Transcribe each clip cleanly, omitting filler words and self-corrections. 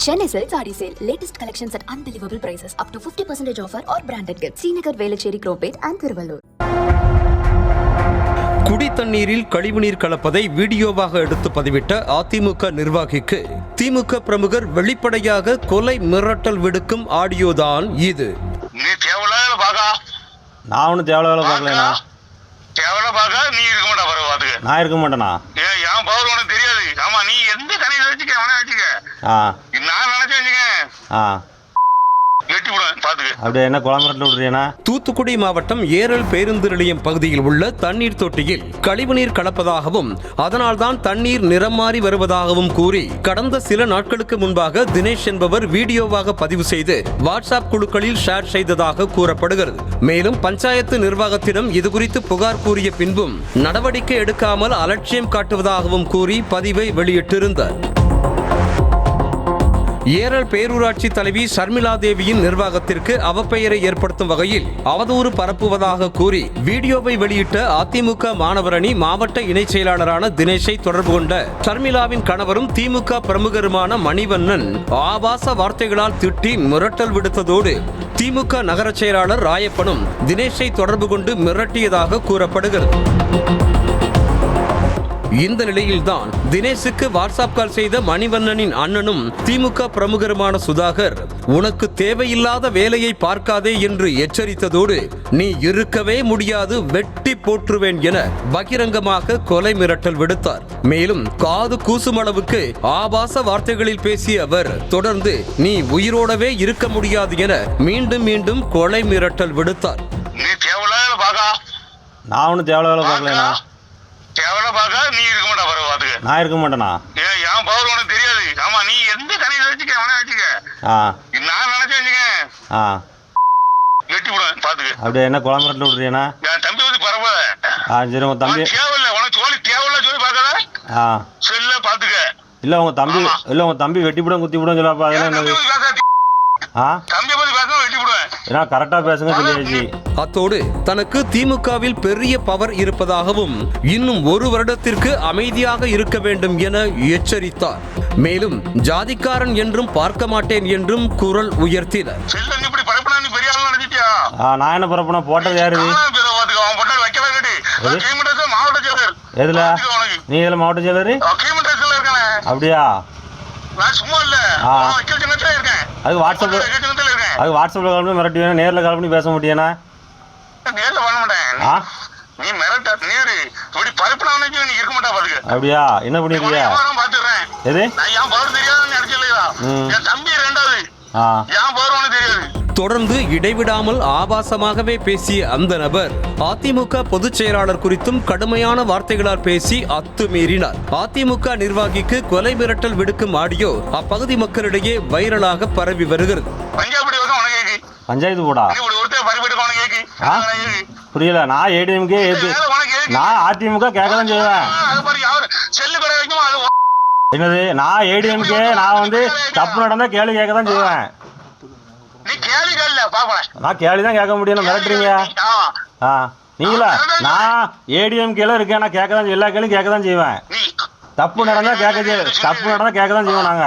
Chennai Silk Saree Sale. Latest collections at unbelievable prices. Up to 50% offer or branded gifts. Srinagar, Velachery, Cropate and Thiruvallur. குடி தண்ணீரில் கழிவுநீர் கலப்பதை வீடியோவாக எடுத்து பதிவிட்ட அதிமுக நிர்வாகிக்கு திமுக பிரமுகர் வெளிப்படையாக கொலை மிரட்டல் விடுக்கும் ஆடியோதான் இது. நீ தேவலால பாக்கா நான் ஒன்றும் தேவலால பார்க்கலண்ணா. தேவல பாக்கா நீ இருக்க மாட்டா பரவாதுக்கு. நான் இருக்க மாட்டேனா? ஏன் பவர் உனக்கு தெரியாது. ஆமா நீ எந்த கணக்கு வச்சுக்க அவனே வச்சுக்க. நான் நினைச்சு வச்சுக்க. வெட்டி விடுவேன் பாத்துக்க. அப்படியே என்ன குளம்பரத்தில் விடுறீனா? தூத்துக்குடி மாவட்டம் ஏரல் பேருந்து நிலையம் பகுதியில் உள்ள தண்ணீர் தொட்டியில் கழிவுநீர் கலப்பதாகவும் அதனால்தான் தண்ணீர் நிறம் மாறி வருவதாகவும் கூறி கடந்த சில நாட்களுக்கு முன்பாக தினேஷ் என்பவர் வீடியோவாக பதிவு செய்து வாட்ஸ்அப் குழுக்களில் ஷேர் செய்ததாக கூறப்படுகிறது. மேலும் பஞ்சாயத்து நிர்வாகத்திடம் இதுகுறித்து புகார் கூறிய பின்பும் நடவடிக்கை எடுக்காமல் அலட்சியம் காட்டுவதாகவும் கூறி பதிவை வெளியிட்டிருந்தார். ஏரல் பேரூராட்சி தலைவி ஷர்மிளா தேவியின் நிர்வாகத்திற்கு அவப்பெயரை ஏற்படுத்தும் வகையில் அவதூறு பரப்புவதாக கூறி வீடியோவை வெளியிட்ட அதிமுக மாணவரணி மாவட்ட இணைச் செயலாளரான தினேஷை தொடர்பு கொண்ட ஷர்மிளாவின் கணவரும் திமுக பிரமுகருமான மணிவண்ணன் ஆபாச வார்த்தைகளால் திட்டி மிரட்டல் விடுத்ததோடு திமுக நகர செயலாளர் ராயப்பனும் தினேஷை தொடர்பு கொண்டு மிரட்டியதாக கூறப்படுகிறது. இந்த நிலையில்தான் தினேஷுக்கு வாட்ஸ்அப் கால் செய்த மணிவண்ணனின் அண்ணனும் திமுக பிரமுகருமான சுதாகர் உனக்கு தேவையில்லாத வேலையை பார்க்காதே என்று எச்சரித்ததோடு நீ இருக்கவே முடியாது வெட்டி போற்றுவேன் என பகிரங்கமாக கொலை மிரட்டல் விடுத்தார். மேலும் காது கூசும் அளவுக்கு ஆபாச வார்த்தைகளில் பேசிய அவர் தொடர்ந்து நீ உயிரோடவே இருக்க முடியாது என மீண்டும் மீண்டும் கொலை மிரட்டல் விடுத்தார். நான் ஒன்றும் தேவலால பார்க்கலண்ணா. தேவல பாக்கா நீ இருக்க மாட்டா பரவாதுக்கு. நான் இருக்க மாட்டேனா? ஏன் பவர் உனக்கு தெரியாது. ஆமா நீ எந்த கணக்கு வச்சுக்க அவனே வச்சுக்க. நான் நினைச்சு வச்சுக்க. வெட்டி விடுவேன் பாத்துக்க. அப்படியே என்ன குளம்பரத்தில் விடுறீனா? என் தம்பி வந்து பரவாயில்ல. சரி உங்க தம்பி தேவையில்ல உனக்கு சொல்லி தேவையில்ல சொல்லி பார்க்காத. செல்ல பாத்துக்க. இல்ல உங்க தம்பி வெட்டி விடும் குத்தி விடும் சொல்லப்பா. அதெல்லாம் என்னது? தம்பி பத்தி பேச வெட்டி விடுவேன். ஏன்னா கரெக்டா பேசுங்க சொல்லியாச்சு. அத்தோடு தனக்கு திமுகவில் பெரிய பவர் இருப்பதாகவும் இன்னும் ஒரு வருடத்திற்கு அமைதியாக இருக்க வேண்டும் என எச்சரித்தார். மேலும் ஜாதிக்காரன் என்றும் பார்க்க மாட்டேன் என்றும் குரல் உயர்த்தினார். நான் என்ன பரப்புனா போட்டது யாரு? எதுல நீ இதுல மாவட்ட செயலர்? அப்படியா? அது வாட்ஸ்அப்ல கால் பண்ணி மிரட்டி வேணும். நேரில் கால் பண்ணி பேச முடியானா? அப்படியா? என்ன பண்ணிருக்கியா? எது தொடர்ந்து இடைவிடாமல் ஆபாசமாகவே பேசிய அந்த நபர் அதிமுக பொதுச் செயலாளர் குறித்தும் கடுமையான வார்த்தைகளால் பேசி அத்துமீறினார். அதிமுக நிர்வாகிக்கு கொலை மிரட்டல் விடுக்கும் ஆடியோ அப்பகுதி மக்களிடையே வைரலாக பரவி வருகிறது. பஞ்சாயத்து போடா புரியல. நான் ஏடிஎம்கே நான் அதிமுக கேட்கதான் செய்வேன். என்னது? நான் ஏடிஎம்கே நான் வந்து தப்பு நடந்தா கேள்வி கேட்கதான் செய்வேன். நான் கேள்விதான் கேட்க முடியும். மிரட்டுறீங்க. நீங்களா? நான் ஏடிஎம்கேல இருக்கேன். நான் கேட்கதான் எல்லா கேள்வியும் கேட்கதான் செய்வேன். தப்பு நடந்தா கேட்கதான் செய்வோம் நாங்க.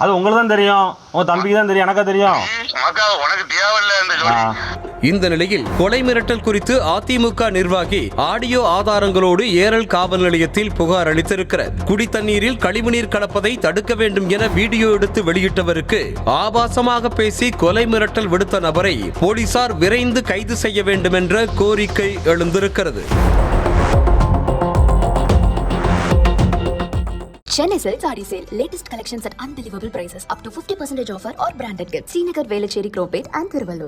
அது உங்களுக்கு தான் தெரியும். உங்க தம்பிக்கு தான் தெரியும். எனக்கா தெரியும். இந்த நிலையில் கொலை மிரட்டல் குறித்து அதிமுக நிர்வாகி ஆடியோ ஆதாரங்களோடு ஏரல் காவல் நிலையத்தில் புகார் அளித்திருக்கிறார். குடி தண்ணீரில் கழிவுநீர் கலப்பதை தடுக்க வேண்டும் என வீடியோ எடுத்து வெளியிட்டவருக்கு ஆபாசமாக பேசி கொலை மிரட்டல் விடுத்த நபரை போலீசார் விரைந்து கைது செய்ய வேண்டும் என்ற கோரிக்கை எழுந்திருக்கிறது. Chennai Silk Saree Sale. Latest collections at unbelievable prices. Up to 50% offer or branded gifts. Srinagar, Velachery, Cropate and Thiruvallur.